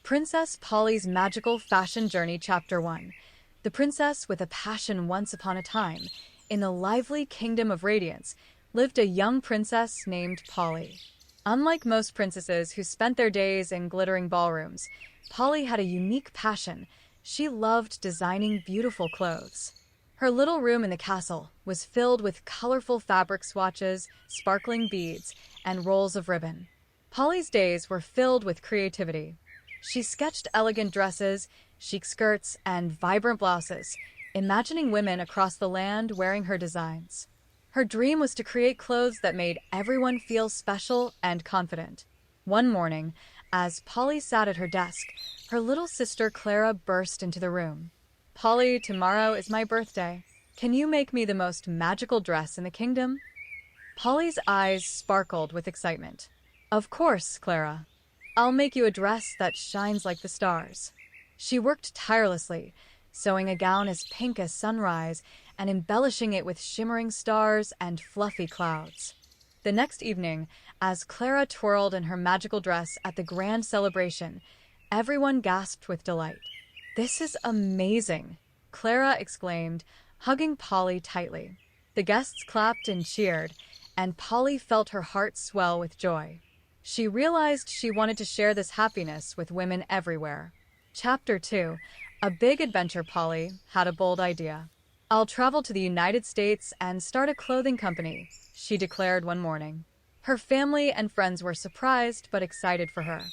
Princess Polly's Magical Fashion Journey Chapter 1. The princess with a passion. Once upon a time, in the lively kingdom of Radiance, lived a young princess named Polly. Unlike most princesses who spent their days in glittering ballrooms, Polly had a unique passion. She loved designing beautiful clothes. Her little room in the castle was filled with colorful fabric swatches, sparkling beads, and rolls of ribbon. Polly's days were filled with creativity. She sketched elegant dresses, chic skirts, and vibrant blouses, imagining women across the land wearing her designs. Her dream was to create clothes that made everyone feel special and confident. One morning, as Polly sat at her desk, her little sister Clara burst into the room. "Polly, tomorrow is my birthday. Can you make me the most magical dress in the kingdom?" Polly's eyes sparkled with excitement. "Of course, Clara. I'll make you a dress that shines like the stars." She worked tirelessly, sewing a gown as pink as sunrise and embellishing it with shimmering stars and fluffy clouds. The next evening, as Clara twirled in her magical dress at the grand celebration, everyone gasped with delight. "This is amazing!" Clara exclaimed, hugging Polly tightly. The guests clapped and cheered, and Polly felt her heart swell with joy. She realized she wanted to share this happiness with women everywhere. Chapter 2. A big adventure. Polly had a bold idea. "I'll travel to the United States and start a clothing company," she declared one morning. Her family and friends were surprised but excited for her.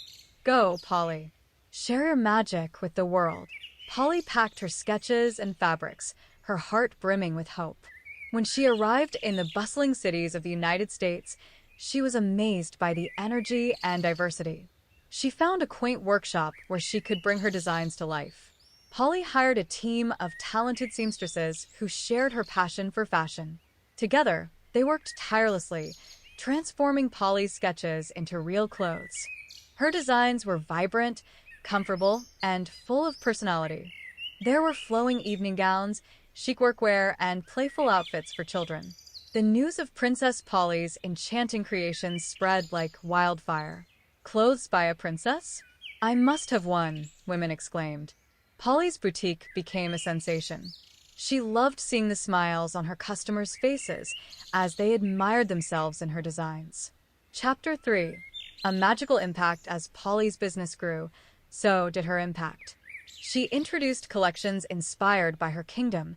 "Go, Polly. Share your magic with the world." Polly packed her sketches and fabrics, her heart brimming with hope. When she arrived in the bustling cities of the United States, she was amazed by the energy and diversity. She found a quaint workshop where she could bring her designs to life. Polly hired a team of talented seamstresses who shared her passion for fashion. Together, they worked tirelessly, transforming Polly's sketches into real clothes. Her designs were vibrant, comfortable, and full of personality. There were flowing evening gowns, chic workwear, and playful outfits for children. The news of Princess Polly's enchanting creations spread like wildfire. "Clothes by a princess? I must have one," women exclaimed. Polly's boutique became a sensation. She loved seeing the smiles on her customers' faces as they admired themselves in her designs. Chapter 3. A magical impact. As Polly's business grew, so did her impact. She introduced collections inspired by her kingdom,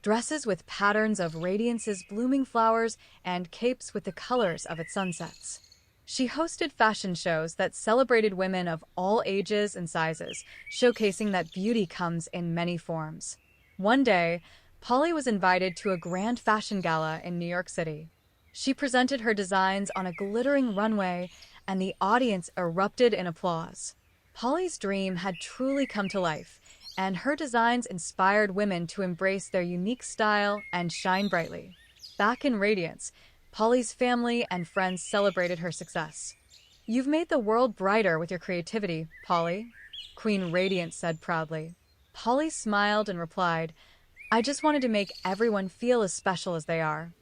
dresses with patterns of Radiance's blooming flowers and capes with the colors of its sunsets. She hosted fashion shows that celebrated women of all ages and sizes, showcasing that beauty comes in many forms. One day, Polly was invited to a grand fashion gala in New York City. She presented her designs on a glittering runway, and the audience erupted in applause. Polly's dream had truly come to life, and her designs inspired women to embrace their unique style and shine brightly. Back in Radiance, Polly's family and friends celebrated her success. "You've made the world brighter with your creativity, Polly," Queen Radiance said proudly. Polly smiled and replied, "I just wanted to make everyone feel as special as they are."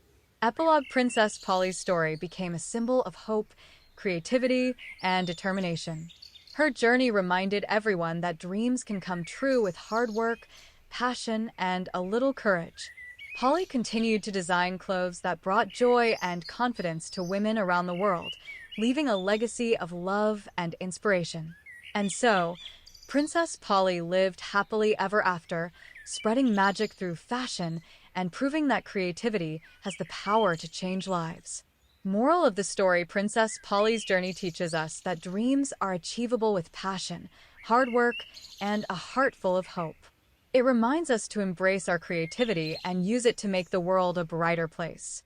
Epilogue. Princess Polly's story became a symbol of hope, creativity, and determination. Her journey reminded everyone that dreams can come true with hard work, passion, and a little courage. Polly continued to design clothes that brought joy and confidence to women around the world, leaving a legacy of love and inspiration. And so, Princess Polly lived happily ever after, spreading magic through fashion and proving that creativity has the power to change lives. Moral of the story. Princess Polly's journey teaches us that dreams are achievable with passion, hard work, and a heart full of hope. It reminds us to embrace our creativity and use it to make the world a brighter place.